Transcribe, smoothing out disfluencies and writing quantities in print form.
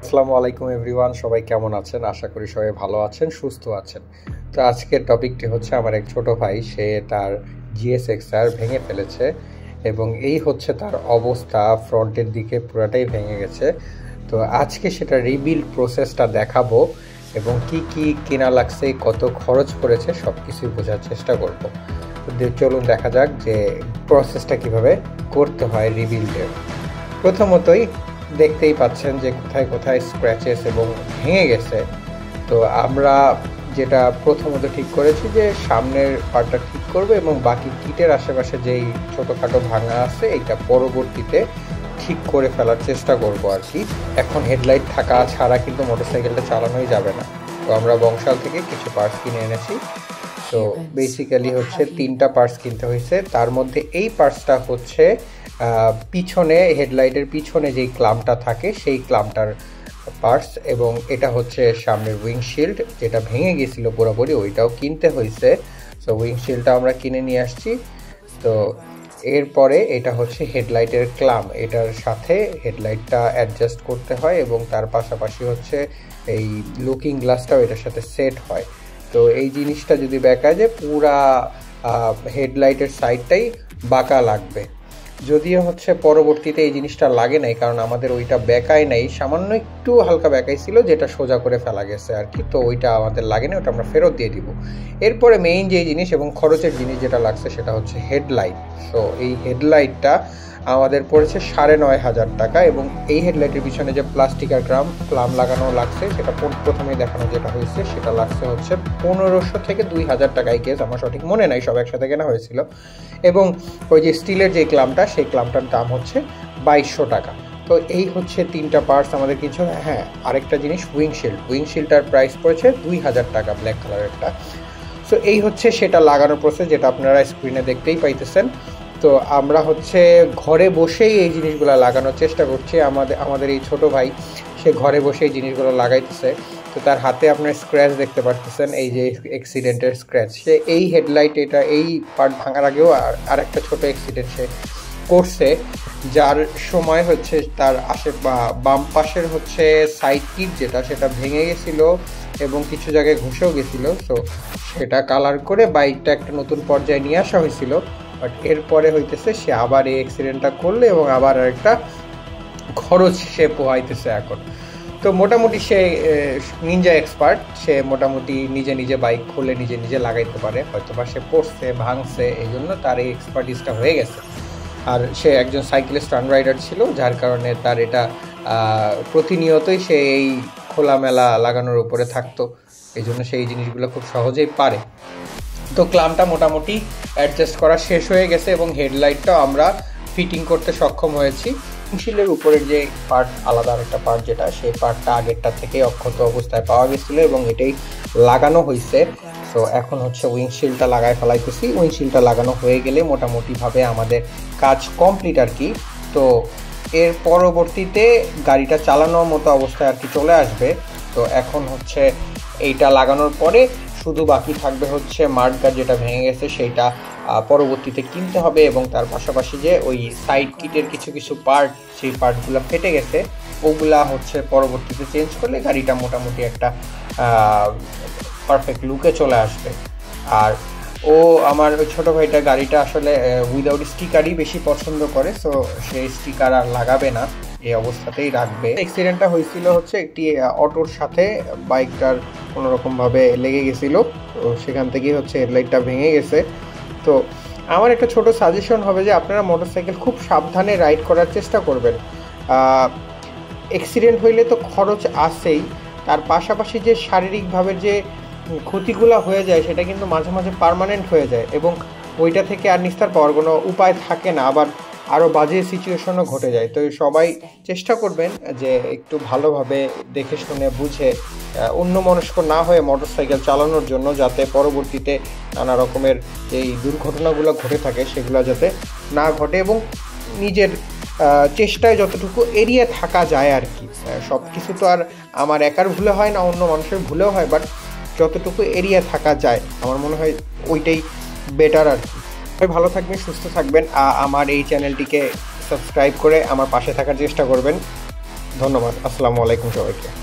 আসসালামু আলাইকুম এভরিওয়ান, সবাই কেমন আছেন? আশা করি সবাই ভালো আছেন, সুস্থ আছেন। তো আজকের টপিকটি হচ্ছে আমার এক ছোট ভাই, সে তার GSX-R ভেঙে ফেলেছে এবং এই হচ্ছে তার অবস্থা, ফ্রন্টের দিকে পুরাটাই ভেঙে গেছে। তো আজকে সেটা রিবিল্ড প্রসেসটা দেখাবো এবং কি কি কেনা লাগছে, কত খরচ পড়েছে সব কিছুই বোঝার চেষ্টা করব। তো চলুন দেখা যাক যে প্রসেসটা কিভাবে করতে হয় রিবিল্ডের। প্রথমতই দেখতেই পাচ্ছেন যে কোথায় কোথায় স্ক্র্যাচেস এবং ভেঙে গেছে। তো আমরা যেটা প্রথমত ঠিক করেছি যে সামনের পার্টটা ঠিক করবো এবং বাকি কিটের আশেপাশে যেই ছোটোখাটো ভাঙা আছে এইটা পরবর্তীতে ঠিক করে ফেলার চেষ্টা করব আর কি। এখন হেডলাইট থাকা ছাড়া কিন্তু মোটরসাইকেলটা চালানোই যাবে না। তো আমরা বংশাল থেকে কিছু পার্টস কিনে এনেছি। তো বেসিক্যালি হচ্ছে 3টা পার্টস কিনতে হয়েছে। তার মধ্যে এই পার্টসটা হচ্ছে পিছনে, হেডলাইটের পিছনে যেই ক্লাম্পটা থাকে সেই ক্লাম্পটার পার্টস, এবং এটা হচ্ছে সামনের উইংশিল্ড যেটা ভেঙে গেছিলো পুরোপুরি, ওইটাও কিনতে হয়েছে। সো উইংশিল্ডটা আমরা কিনে নিয়ে আসছি। তো এরপরে এটা হচ্ছে হেডলাইটের ক্লাম্প, এটার সাথে হেডলাইটটা অ্যাডজাস্ট করতে হয় এবং তার পাশাপাশি হচ্ছে এই লুকিং গ্লাসটাও এটার সাথে সেট হয়। তো এই জিনিসটা যদি বেঁকা যায় পুরা হেডলাইটের সাইডটাই বাঁকা লাগবে। যদিও হচ্ছে পরবর্তীতে এই জিনিসটা লাগে নাই, কারণ আমাদের ওইটা বেঁকাই নাই, সামান্য একটু হালকা বেঁকাই ছিল যেটা সোজা করে ফেলা গেছে আর কি। তো ওইটা আমাদের লাগে না, ওটা আমরা ফেরত দিয়ে দিব। এরপরে মেইন যে জিনিস এবং খরচের জিনিস যেটা লাগছে সেটা হচ্ছে হেডলাইট। তো এই হেডলাইটটা আমাদের পড়েছে 9,500 টাকা, এবং এই হেডলাইটের পিছনে যে প্লাস্টিক আর ক্লাম লাগানো লাগছে সেটা প্রথমেই দেখানো যেটা হয়েছে সেটা লাগছে হচ্ছে 1500 থেকে 2000 টাকা। এই কেস আমার সঠিক মনে নাই, সব একসাথে কেনা হয়েছিল। এবং ওই যে স্টিলের যে ক্লামটা, সেই ক্লামটার দাম হচ্ছে 2200 টাকা। তো এই হচ্ছে 3টা পার্টস আমাদের কিছু। হ্যাঁ, আরেকটা জিনিস উইংশিল্ডটার প্রাইস পড়েছে 2000 টাকা, ব্ল্যাক কালারেরটা। সো এই হচ্ছে সেটা লাগানোর প্রসেস, যেটা আপনারা স্ক্রিনে দেখতেই পাইতেছেন। তো আমরা হচ্ছে ঘরে বসেই এই জিনিসগুলো লাগানোর চেষ্টা করছি। আমাদের এই ছোট ভাই, সে ঘরে বসে এই জিনিসগুলো লাগাইতেছে। তো তার হাতে আপনার স্ক্র্যাচ দেখতে পাচ্ছেন, এই যে অ্যাক্সিডেন্টের স্ক্র্যাচ। সে এই হেডলাইট, এই পার্ট ভাঙার আগেও আর একটা ছোটো অ্যাক্সিডেন্ট সে করছে, যার সময় হচ্ছে তার বাম পাশের হচ্ছে সাইড কিট যেটা, সেটা ভেঙে গেছিলো এবং কিছু জায়গায় ঘষেও গেছিলো। সো সেটা কালার করে বাইকটা একটা নতুন পর্যায়ে নিয়ে আসা হয়েছিল। বাট এরপরে হইতেছে সে আবার এই অ্যাক্সিডেন্টটা করলে এবং আবার আরেকটা খরচ সে পোহাইতেছে এখন। তো মোটামুটি সে নিনজা এক্সপার্ট, সে মোটামুটি নিজে নিজে বাইক খুলে নিজে নিজে লাগাইতে পারে। হয়তো বা সে পড়ছে, ভাঙছে, এই জন্য তার এই এক্সপার্টিসটা হয়ে গেছে। আর সে একজন সাইকেলিস্ট রান রাইডার ছিল, যার কারণে তার এটা প্রতিনিয়তই সে এই খোলামেলা লাগানোর উপরে থাকতো, এই জন্য সেই জিনিসগুলো খুব সহজেই পারে। তো ক্লামটা মোটামুটি অ্যাডজাস্ট করা শেষ হয়ে গেছে এবং হেডলাইটটাও আমরা ফিটিং করতে সক্ষম হয়েছি। উইংশিল্ডের উপরের যে পার্ট, আলাদা আরেকটা পার্ট যেটা, সেই পার্টটা আগেরটা থেকে অক্ষত অবস্থায় পাওয়া গেছিলো এবং এটাই লাগানো হয়েছে। তো এখন হচ্ছে উইংশিল্ডটা লাগায় ফেলাইতেছি। উইংশিল্ডটা লাগানো হয়ে গেলে মোটামুটিভাবে আমাদের কাজ কমপ্লিট আর কি। তো এর পরবর্তীতে গাড়িটা চালানোর মতো অবস্থায় আর কি চলে আসবে। তো এখন হচ্ছে এইটা লাগানোর পরে শুধু বাকি থাকবে হচ্ছে মাডগার্ড যেটা ভেঙে গেছে সেইটা পরবর্তীতে কিনতে হবে, এবং তার পাশাপাশি যে ওই সাইড কিটের কিছু কিছু পার্ট, সেই পার্টগুলো ফেটে গেছে, ওগুলা হচ্ছে পরবর্তীতে চেঞ্জ করলে গাড়িটা মোটামুটি একটা পারফেক্ট লুকে চলে আসবে। আর আমার ওই ছোটো ভাইটা গাড়িটা আসলে উইদাউট স্টিকারই বেশি পছন্দ করে। সো সেই স্টিকার আর লাগাবে না, এই অবস্থাতেই রাখবে। অ্যাক্সিডেন্টটা হয়েছিল হচ্ছে একটি অটোর সাথে, বাইকটার কোনোরকমভাবে লেগে গেছিলো, তো সেখান থেকেই হচ্ছে হেডলাইটটা ভেঙে গেছে। তো আমার একটা ছোট সাজেশন হবে যে আপনারা মোটরসাইকেল খুব সাবধানে রাইড করার চেষ্টা করবেন। অ্যাক্সিডেন্ট হইলে তো খরচ আসেই, তার পাশাপাশি যে শারীরিকভাবে যে ক্ষতিগুলো হয়ে যায় সেটা কিন্তু মাঝে মাঝে পার্মানেন্ট হয়ে যায় এবং ওইটা থেকে আর নিস্তার পাওয়ার কোনো উপায় থাকে না, আবার আরও বাজে সিচুয়েশনও ঘটে যায়। তো সবাই চেষ্টা করবেন যে একটু ভালোভাবে দেখে শুনে বুঝে অন্যমনস্ক না হয়ে মোটরসাইকেল চালানোর জন্য, যাতে পরবর্তীতে নানা রকমের যেই দুর্ঘটনাগুলো ঘটে থাকে সেগুলো যাতে না ঘটে এবং নিজের চেষ্টায় যতটুকু এড়িয়ে থাকা যায় আর কি। সব কিছু তো আর আমার একার ভুলে হয় না, অন্য মানুষের ভুলেও হয়, বাট যতটুকু এড়িয়ে থাকা যায় আমার মনে হয় ওইটাই বেটার আর কি। ভালো থাকবেন, সুস্থ থাকবেন, আমার এই চ্যানেলটিকে সাবস্ক্রাইব করে আমার পাশে থাকার চেষ্টা করবেন। ধন্যবাদ। আসসালামু আলাইকুম সবাইকে।